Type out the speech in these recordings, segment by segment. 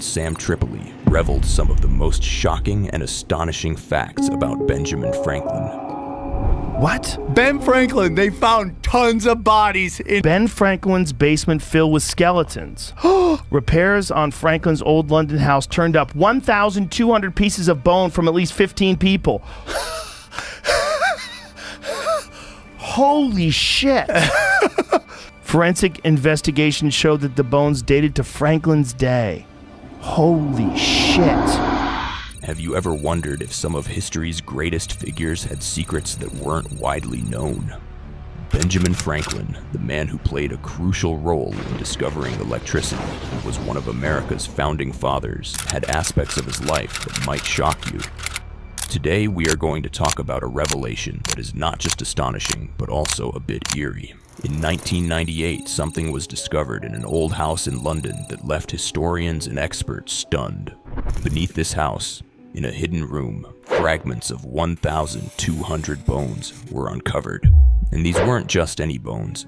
and Sam Tripoli reveled some of the most shocking and astonishing facts about Benjamin Franklin. What? Ben Franklin, they found tons of bodies in Ben Franklin's basement filled with skeletons. Repairs on Franklin's old London house turned up 1,200 pieces of bone from at least 15 people. Holy shit. Forensic investigation showed that the bones dated to Franklin's day. Holy shit. Have you ever wondered if some of history's greatest figures had secrets that weren't widely known? Benjamin Franklin, the man who played a crucial role in discovering electricity and was one of America's founding fathers, had aspects of his life that might shock you. Today, we are going to talk about a revelation that is not just astonishing, but also a bit eerie. In 1998, something was discovered in an old house in London that left historians and experts stunned. Beneath this house, in a hidden room, fragments of 1,200 bones were uncovered. And these weren't just any bones.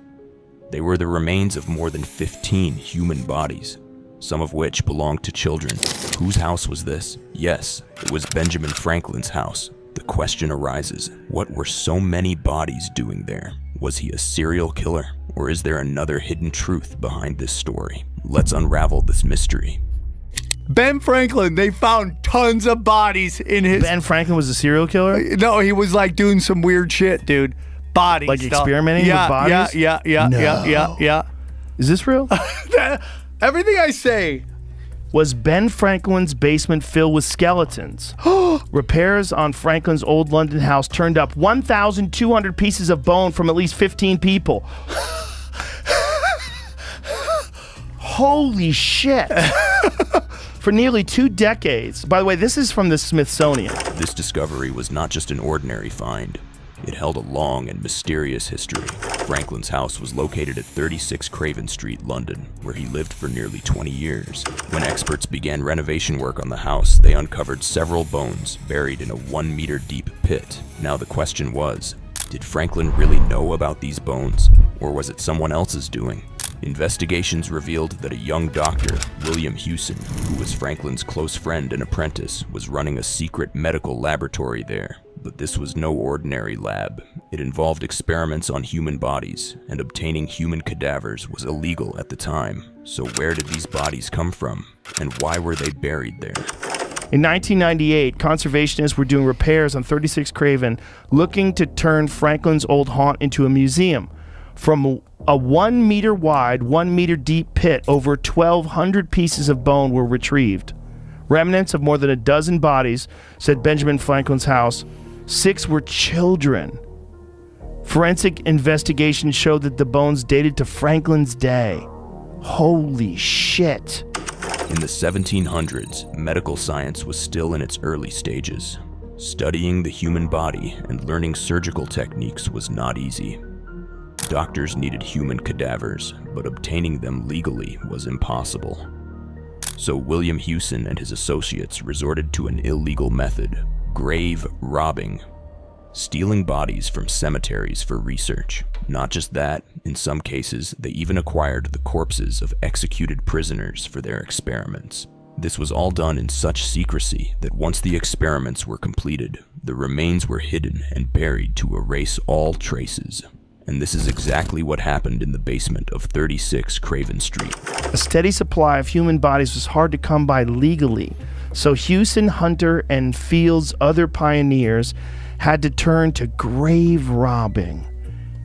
They were the remains of more than 15 human bodies, some of which belonged to children. Whose house was this? Yes, it was Benjamin Franklin's house. The question arises, what were so many bodies doing there? Was he a serial killer, or is there another hidden truth behind this story? Let's unravel this mystery. Ben Franklin, they found tons of bodies in his... Ben Franklin was a serial killer? No, he was like doing some weird shit, dude. Body Like stuff. experimenting with bodies? Yeah. Is this real? Everything I say. Was Ben Franklin's basement filled with skeletons? Repairs on Franklin's old London house turned up 1,200 pieces of bone from at least 15 people. Holy shit. For nearly 2 decades. By the way, this is from the Smithsonian. This discovery was not just an ordinary find. It held a long and mysterious history. Franklin's house was located at 36 Craven Street, London, where he lived for nearly 20 years. When experts began renovation work on the house, they uncovered several bones buried in a 1-meter deep pit. Now the question was, did Franklin really know about these bones, or was it someone else's doing? Investigations revealed that a young doctor, William Hewson, who was Franklin's close friend and apprentice, was running a secret medical laboratory there. But this was no ordinary lab. It involved experiments on human bodies, and obtaining human cadavers was illegal at the time. So where did these bodies come from, and why were they buried there? In 1998, conservationists were doing repairs on 36 Craven, looking to turn Franklin's old haunt into a museum. From a 1 meter wide, 1 meter deep pit, over 1,200 pieces of bone were retrieved. Remnants of more than a dozen bodies, said Benjamin Franklin's house. 6 were children. Forensic investigation showed that the bones dated to Franklin's day. Holy shit. In the 1700s, medical science was still in its early stages. Studying the human body and learning surgical techniques was not easy. Doctors needed human cadavers, but obtaining them legally was impossible. So William Hewson and his associates resorted to an illegal method, grave robbing, stealing bodies from cemeteries for research. Not just that, in some cases, they even acquired the corpses of executed prisoners for their experiments. This was all done in such secrecy that once the experiments were completed, the remains were hidden and buried to erase all traces. And this is exactly what happened in the basement of 36 Craven Street. A steady supply of human bodies was hard to come by legally, so Hewson, Hunter, and Field's other pioneers had to turn to grave robbing,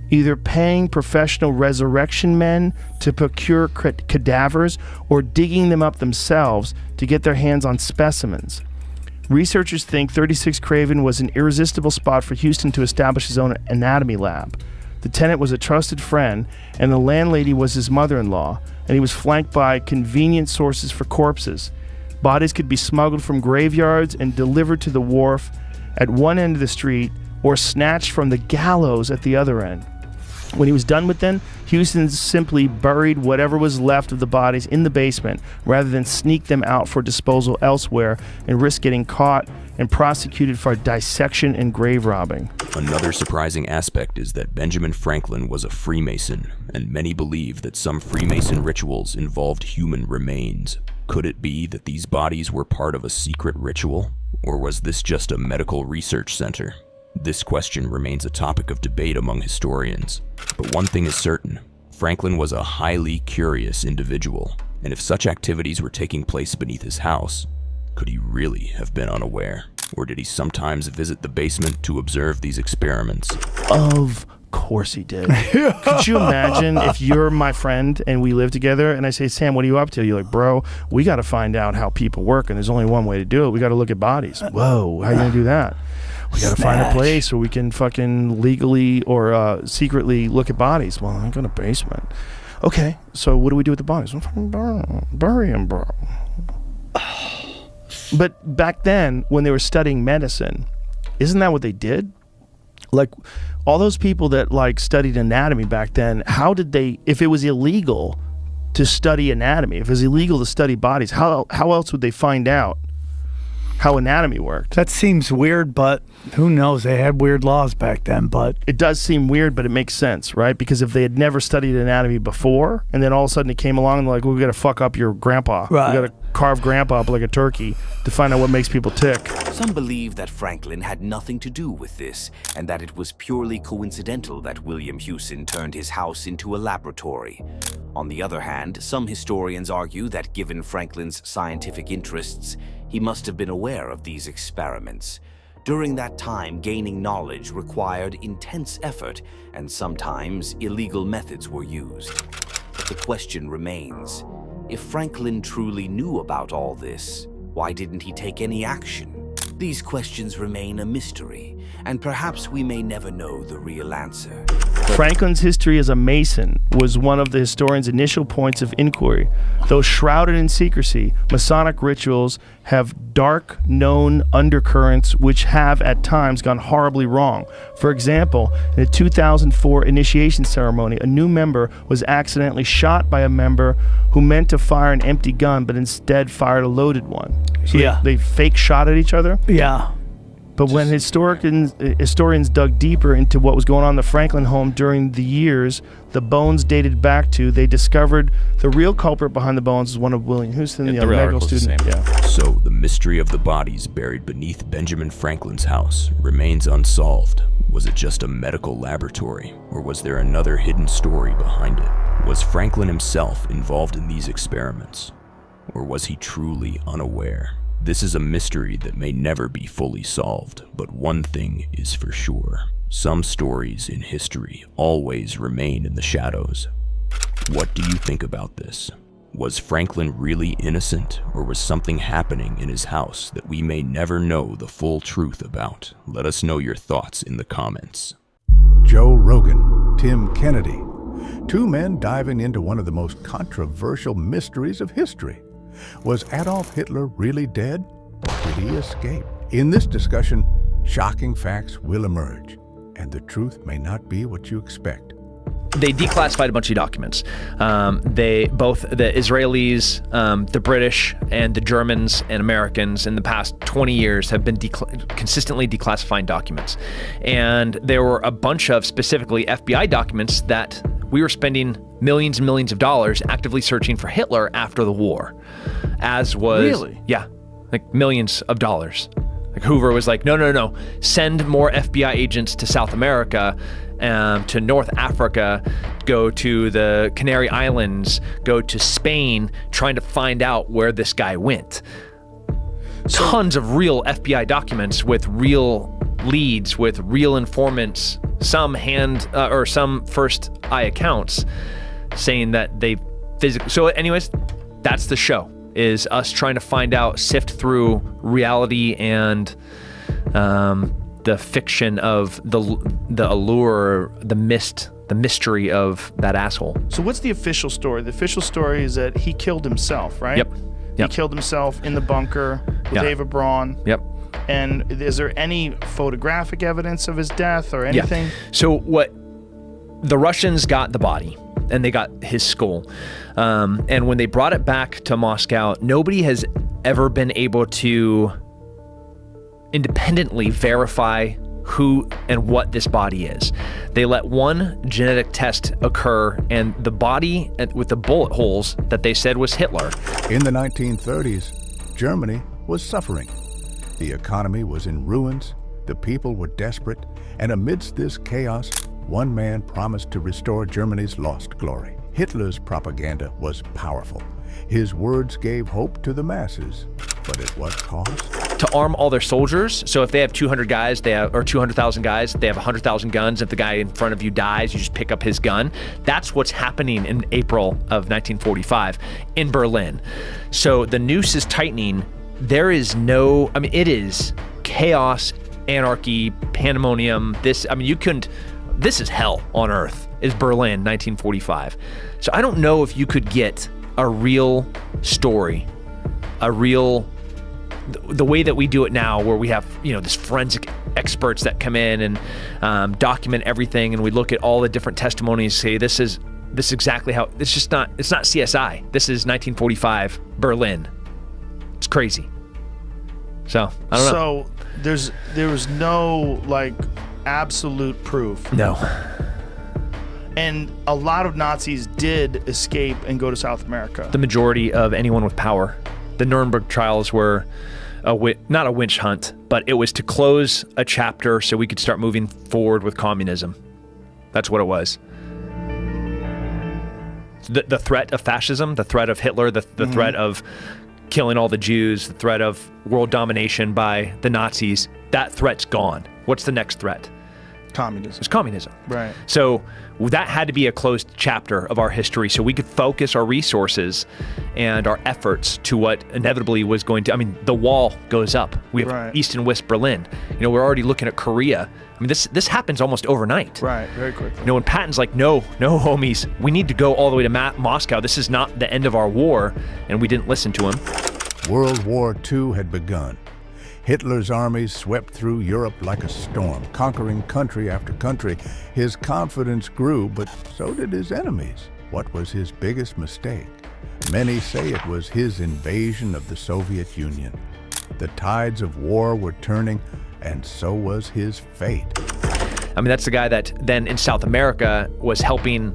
either paying professional resurrection men to procure cadavers or digging them up themselves to get their hands on specimens. Researchers think 36 Craven was an irresistible spot for Hewson to establish his own anatomy lab. The tenant was a trusted friend, and the landlady was his mother-in-law, and he was flanked by convenient sources for corpses. Bodies could be smuggled from graveyards and delivered to the wharf at one end of the street, or snatched from the gallows at the other end. When he was done with them, Hewson simply buried whatever was left of the bodies in the basement, rather than sneak them out for disposal elsewhere and risk getting caught and prosecuted for dissection and grave robbing. Another surprising aspect is that Benjamin Franklin was a Freemason, and many believe that some Freemason rituals involved human remains. Could it be that these bodies were part of a secret ritual? Or was this just a medical research center? This question remains a topic of debate among historians. But one thing is certain, Franklin was a highly curious individual, and if such activities were taking place beneath his house, could he really have been unaware? Or did he sometimes visit the basement to observe these experiments? Of course he did. Could you imagine if you're my friend and we live together and I say, Sam, what are you up to? You're like, bro, we got to find out how people work and there's only one way to do it. We got to look at bodies. Whoa, how are you going to do that? We got to find a place where we can fucking legally or secretly look at bodies. Well, I got a basement. Okay, so what do we do with the bodies? We'll fucking bury them, bro. But back then, when they were studying medicine, isn't that what they did? Like, all those people that like studied anatomy back then, how did they, if it was illegal to study anatomy, if it was illegal to study bodies, how else would they find out how anatomy worked? That seems weird, but who knows? They had weird laws back then, but... It does seem weird, but it makes sense, right? Because if they had never studied anatomy before, and then all of a sudden it came along and they're like, well, we got to fuck up your grandpa. Right. We got to carve grandpa up like a turkey to find out what makes people tick. Some believe that Franklin had nothing to do with this, and that it was purely coincidental that William Hewson turned his house into a laboratory. On the other hand, some historians argue that given Franklin's scientific interests, he must have been aware of these experiments. During that time, gaining knowledge required intense effort, and sometimes illegal methods were used. But the question remains, if Franklin truly knew about all this, why didn't he take any action? These questions remain a mystery, and perhaps we may never know the real answer. Franklin's history as a Mason was one of the historian's initial points of inquiry. Though shrouded in secrecy, Masonic rituals have dark, known undercurrents which have at times gone horribly wrong. For example, in a 2004 initiation ceremony, a new member was accidentally shot by a member who meant to fire an empty gun but instead fired a loaded one. So they fake shot at each other? Yeah. But when historians dug deeper into what was going on in the Franklin home during the years the bones dated back to, they discovered the real culprit behind the bones was one of William Hewson, the medical student. So the mystery of the bodies buried beneath Benjamin Franklin's house remains unsolved. Was it just a medical laboratory, or was there another hidden story behind it? Was Franklin himself involved in these experiments, or was he truly unaware? This is a mystery that may never be fully solved, but one thing is for sure. Some stories in history always remain in the shadows. What do you think about this? Was Franklin really innocent, or was something happening in his house that we may never know the full truth about? Let us know your thoughts in the comments. Joe Rogan, Tim Kennedy. Two men diving into one of the most controversial mysteries of history. Was Adolf Hitler really dead, or did he escape? In this discussion, shocking facts will emerge, and the truth may not be what you expect. They declassified a bunch of documents. Both the Israelis, the British, and the Germans and Americans in the past 20 years have been consistently declassifying documents. And there were a bunch of specifically FBI documents that we were spending millions and millions of dollars actively searching for Hitler after the war. As was... Really? Yeah, like millions of dollars. Like Hoover was like, no, send more FBI agents to South America, to North Africa, go to the Canary Islands, go to Spain, trying to find out where this guy went. Tons of real FBI documents with real leads, with real informants, some some first eye accounts saying that they physically... So anyways, that's the show, is us trying to find out, sift through reality and the fiction of the allure, the mystery of that asshole. So what's the official story? The official story is that he killed himself, right? Yep. He killed himself in the bunker with Ava Braun. Yep. And is there any photographic evidence of his death or anything? Yeah. So what the Russians got the body, and they got his skull. And when they brought it back to Moscow, nobody has ever been able to independently verify who and what this body is. They let one genetic test occur, and the body with the bullet holes that they said was Hitler. In the 1930s, Germany was suffering. The economy was in ruins, the people were desperate, and amidst this chaos, one man promised to restore Germany's lost glory. Hitler's propaganda was powerful. His words gave hope to the masses, but at what cost? To arm all their soldiers. So if they have 200 guys, or 200,000 guys, they have 100,000 guns. If the guy in front of you dies, you just pick up his gun. That's what's happening in April of 1945 in Berlin. So the noose is tightening. There is no, it is chaos, anarchy, pandemonium. This is hell on earth, is Berlin, 1945. So I don't know if you could get a real story, the way that we do it now, where we have, this forensic experts that come in and document everything, and we look at all the different testimonies, say this is exactly how, it's not CSI. This is 1945 Berlin. It's crazy. So I don't know. So there was no absolute proof. No. And a lot of Nazis did escape and go to South America. The majority of anyone with power. The Nuremberg trials were not a witch hunt, but it was to close a chapter so we could start moving forward with communism. That's what it was. The threat of fascism, the threat of Hitler, the threat of killing all the Jews, the threat of world domination by the Nazis, that threat's gone. What's the next threat? Communism. It's communism. Right. So that had to be a closed chapter of our history so we could focus our resources and our efforts to what inevitably was going to, the wall goes up. We have East and West Berlin. We're already looking at Korea. This happens almost overnight. Right, very quickly. When Patton's like, no, homies, we need to go all the way to Moscow. This is not the end of our war, and we didn't listen to him. World War II had begun. Hitler's armies swept through Europe like a storm, conquering country after country. His confidence grew, but so did his enemies. What was his biggest mistake? Many say it was his invasion of the Soviet Union. The tides of war were turning, and so was his fate. That's the guy that then in South America was helping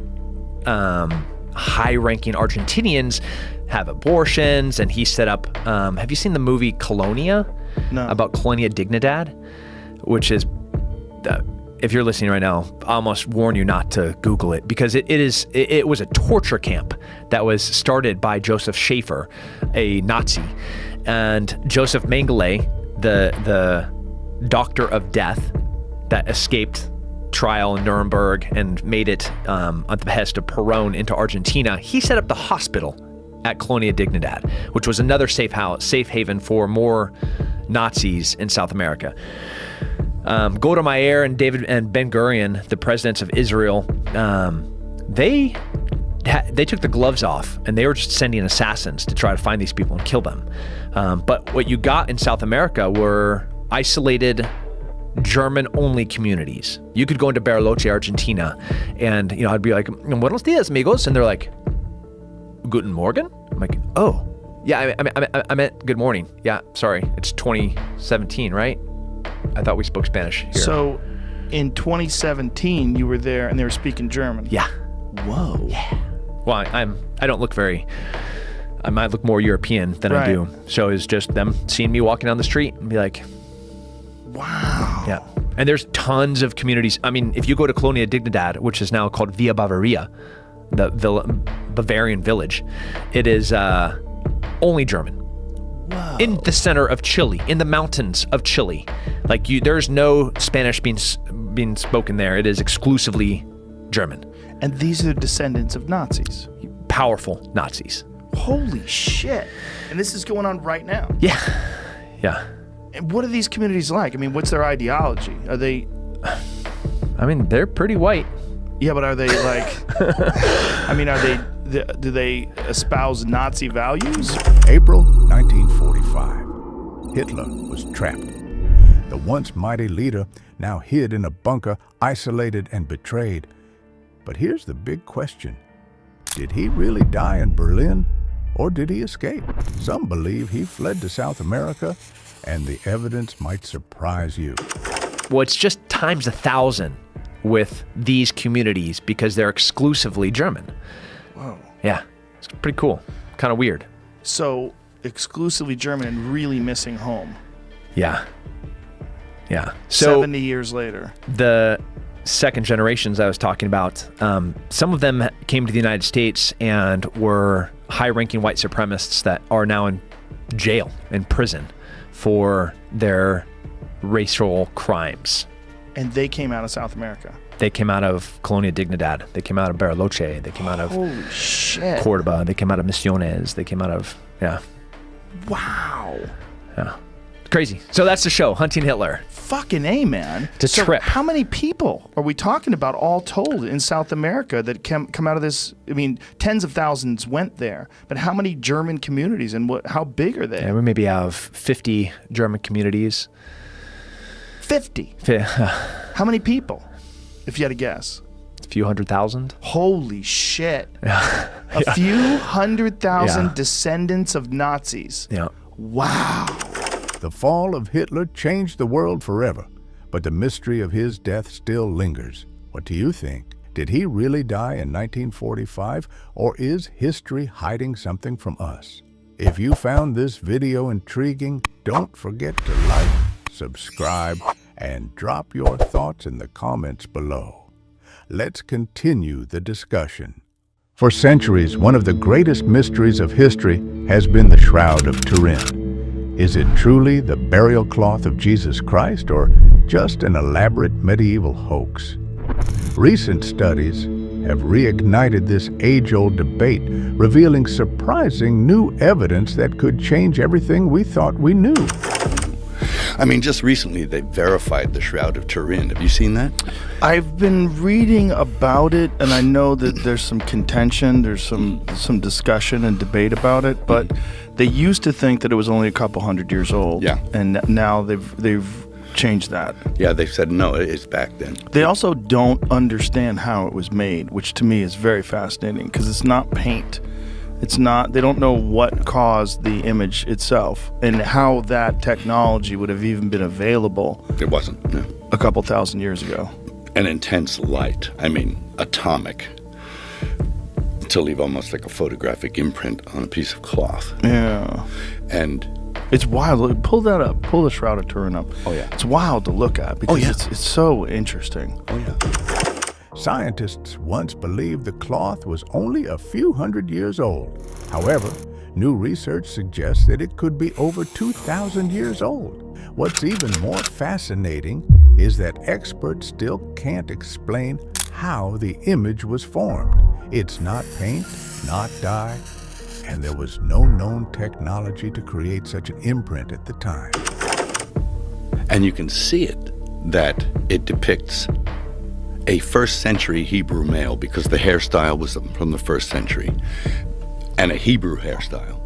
high-ranking Argentinians have abortions, and he set up, have you seen the movie Colonia? No. About Colonia Dignidad, which is, if you're listening right now, I almost warn you not to Google it, because it was a torture camp that was started by Joseph Schaefer, a Nazi, and Joseph Mengele, the doctor of death that escaped trial in Nuremberg and made it at the behest of Perón into Argentina. He set up the hospital at Colonia Dignidad, which was another safe haven for more Nazis in South America. Golda Meir and Ben Gurion, the presidents of Israel, they took the gloves off, and they were just sending assassins to try to find these people and kill them. But what you got in South America were isolated German-only communities. You could go into Bariloche, Argentina, and I'd be like, "Buenos dias, amigos," and they're like, "Guten Morgen?" I'm like, "Oh, yeah, I meant good morning. Yeah, sorry, it's 2017, right? I thought we spoke Spanish here." So, in 2017, you were there, and they were speaking German. Yeah. Whoa. Yeah. Well, I don't look I might look more European than I do. So it's just them seeing me walking down the street and be like, wow. Yeah. And there's tons of communities. If you go to Colonia Dignidad, which is now called Villa Bavaria, the Bavarian village, it is only German. Whoa. In the center of Chile, in the mountains of Chile. There's no Spanish being spoken there. It is exclusively German. And these are the descendants of Nazis. Powerful Nazis. Holy shit. And this is going on right now. Yeah. Yeah. And what are these communities like? What's their ideology? Are they... they're pretty white. Yeah, but are they do they espouse Nazi values? April 1945. Hitler was trapped. The once mighty leader now hid in a bunker, isolated and betrayed. But here's the big question. Did he really die in Berlin, or did he escape? Some believe he fled to South America, and the evidence might surprise you. Well, it's just times 1,000 with these communities because they're exclusively German. Whoa. Yeah, it's pretty cool. Kind of weird. So exclusively German and really missing home. Yeah. So 70 years later. the second generations I was talking about, some of them came to the United States and were high-ranking white supremacists that are now in jail, in prison, for their racial crimes. And they came out of South America. They came out of Colonia Dignidad. They came out of Bariloche. They came out of Holy shit. Cordoba. They came out of Misiones. They came out of, Wow. Crazy. So that's the show, Hunting Hitler. Fucking A, man. It's a trip. How many people are we talking about all told in South America that come out of this? I mean, tens of thousands went there, but how many German communities and how big are they? Yeah, we maybe have 50 German communities. 50. How many people, if you had to guess? A few 100,000. Holy shit. A few 100,000 Yeah. descendants of Nazis. Yeah. Wow. The fall of Hitler changed the world forever, but the mystery of his death still lingers. What do you think? Did he really die in 1945, or is history hiding something from us? If you found this video intriguing, don't forget to like, subscribe, and drop your thoughts in the comments below. Let's continue the discussion. For centuries, one of the greatest mysteries of history has been the Shroud of Turin. Is it truly the burial cloth of Jesus Christ, or just an elaborate medieval hoax? Recent studies have reignited this age-old debate, revealing surprising new evidence that could change everything we thought we knew. I mean, just recently they verified the Shroud of Turin. Have you seen that? I've been reading about it, and I know that there's some contention, there's some discussion and debate about it, but they used to think that it was only a couple hundred years old. Yeah. And now they've changed that. Yeah, they said no, it's back then. They also don't understand how it was made, which to me is very fascinating because it's not paint. It's not, they don't know what caused the image itself and how that technology would have even been available It wasn't, no. a couple thousand years ago. An intense light, I mean, atomic, to leave almost like a photographic imprint on a piece of cloth. Yeah. And It's wild. Pull that up. Pull the Shroud of Turin up. Oh, yeah. It's wild to look at because yeah. it's so interesting. oh yeah. Scientists once believed the cloth was only a few hundred years old. However, new research suggests that it could be over 2,000 years old. What's even more fascinating is that experts still can't explain how the image was formed. It's not paint, not dye, and there was no known technology to create such an imprint at the time. And you can see it, that it depicts a first century Hebrew male, because the hairstyle was from the first century, and a Hebrew hairstyle,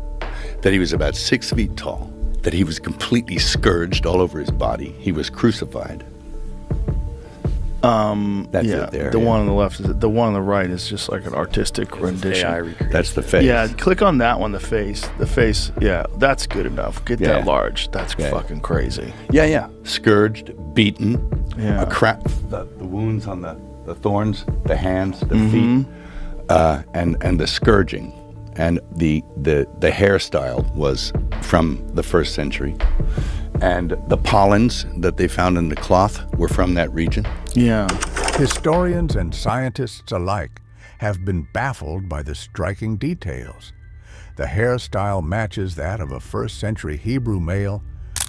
that he was about 6 feet tall, that he was completely scourged all over his body. He was crucified. That's Yeah, it there. the yeah. one on the left, the one on the right is just like an artistic rendition. That's the face. Yeah, click on that one. The face. Yeah, that's good enough. Get Yeah. that large. That's Yeah. fucking crazy. Yeah. Scourged, beaten, Yeah. the wounds on the thorns, the hands, the feet, and the scourging. And the hairstyle was from the first century. And the pollens that they found in the cloth were from that region. Yeah. Historians and scientists alike have been baffled by the striking details. The hairstyle matches that of a first-century Hebrew male.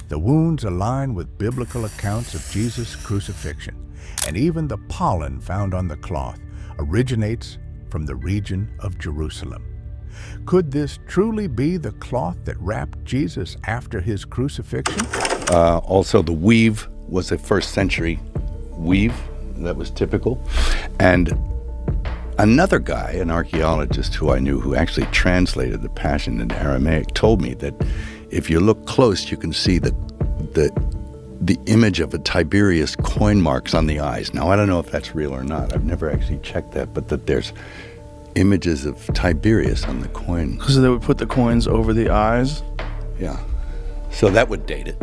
The wounds align with biblical accounts of Jesus' crucifixion. And even the pollen found on the cloth originates from the region of Jerusalem. Could this truly be the cloth that wrapped Jesus after his crucifixion? Also, the weave was a first century weave that was typical. And another guy, an archaeologist who I knew, who actually translated the Passion into Aramaic, told me that if you look close, you can see the image of a Tiberius coin marks on the eyes. Now, I don't know if that's real or not. I've never actually checked that, but that there's images of Tiberius on the coin. Because they would put the coins over the eyes. Yeah. So that would date it.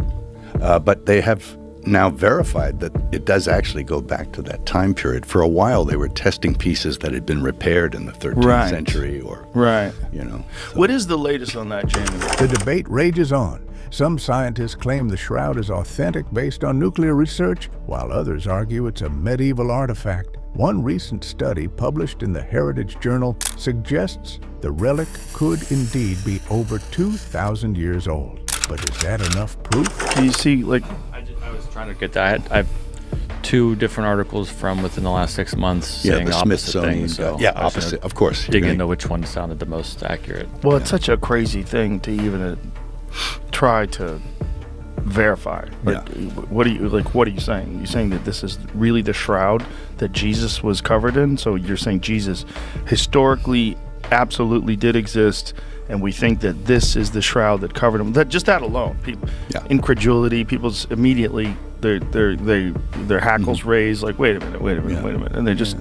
But they have now verified that it does actually go back to that time period. For a while, they were testing pieces that had been repaired in the 13th century or, you know. So. What is the latest on that, Jamie? The debate rages on. Some scientists claim the shroud is authentic based on nuclear research, while others argue it's a medieval artifact. One recent study published in the Heritage Journal suggests the relic could indeed be over 2,000 years old. But is that enough proof? Do you see, like... I was trying to get that. I have 2 different articles from within the last 6 months saying the opposite Smithsonian things. So yeah, opposite, of course. Dig into which one sounded the most accurate. Well, it's such a crazy thing to even try to verify. Like, what are you saying? You're saying that this is really the shroud that Jesus was covered in? So you're saying Jesus historically absolutely did exist, and we think that this is the shroud that covered him. That alone, people, incredulity, people's immediately their hackles raise. Like, wait a minute, and they just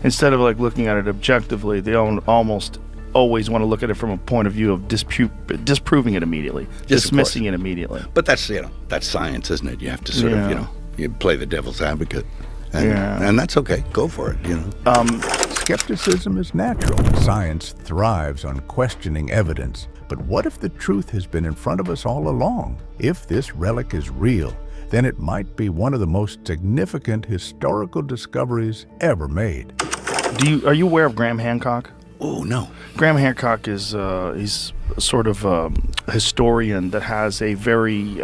instead of like looking at it objectively, they almost always want to look at it from a point of view of disproving it immediately, dismissing it immediately. But that's that's science, isn't it? You have to sort of you play the devil's advocate, and that's okay. Go for it. Skepticism is natural. Science thrives on questioning evidence. But what if the truth has been in front of us all along? If this relic is real, then it might be one of the most significant historical discoveries ever made. Are you aware of Graham Hancock? Oh, no. Graham Hancock is he's sort of a historian that has a very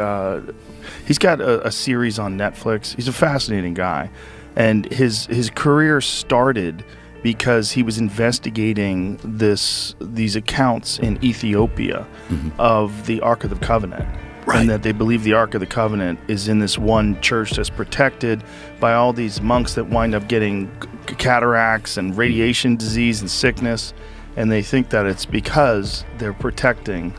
he's got a series on Netflix. He's a fascinating guy, and his career started because he was investigating these accounts in Ethiopia of the Ark of the Covenant. Right. And that they believe the Ark of the Covenant is in this one church that's protected by all these monks that wind up getting cataracts and radiation disease and sickness. And they think that it's because they're protecting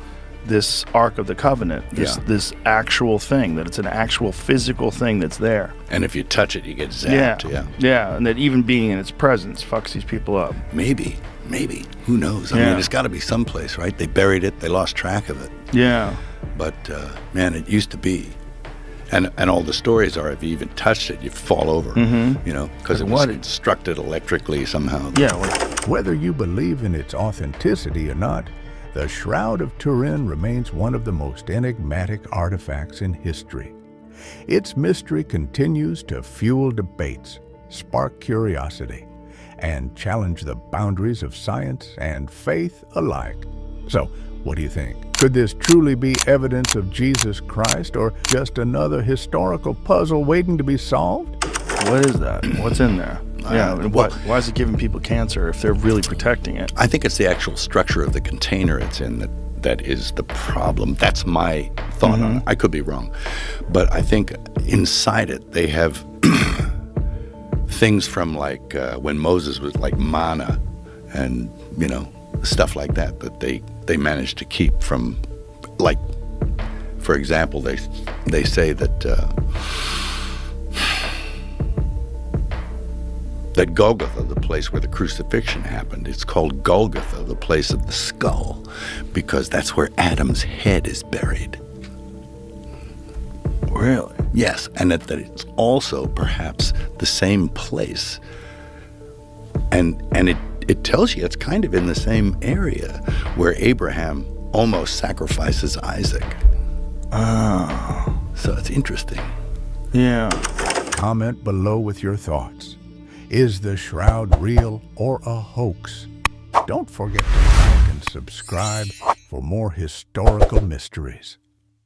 this Ark of the Covenant, this actual thing, that it's an actual physical thing that's there. And if you touch it, you get zapped. Yeah, and that even being in its presence fucks these people up. Maybe. Who knows? I mean, it's got to be someplace, right? They buried it. They lost track of it. Yeah. But, man, it used to be. And all the stories are, if you even touched it, you fall over, because it was constructed electrically somehow. Yeah. Whether you believe in its authenticity or not, the Shroud of Turin remains one of the most enigmatic artifacts in history. Its mystery continues to fuel debates, spark curiosity, and challenge the boundaries of science and faith alike. So, what do you think? Could this truly be evidence of Jesus Christ, or just another historical puzzle waiting to be solved? What is that? What's in there? Why is it giving people cancer if they're really protecting it? I think it's the actual structure of the container it's in that is the problem. That's my thought on it. I could be wrong. But I think inside it they have things from like when Moses was like manna and, stuff like that they managed to keep from, like, for example, they say that that Golgotha, the place where the crucifixion happened, it's called Golgotha, the place of the skull, because that's where Adam's head is buried. Really? Yes, and that it's also perhaps the same place. And it tells you it's kind of in the same area where Abraham almost sacrifices Isaac. Oh. So it's interesting. Yeah. Comment below with your thoughts. Is the shroud real or a hoax? Don't forget to like and subscribe for more historical mysteries.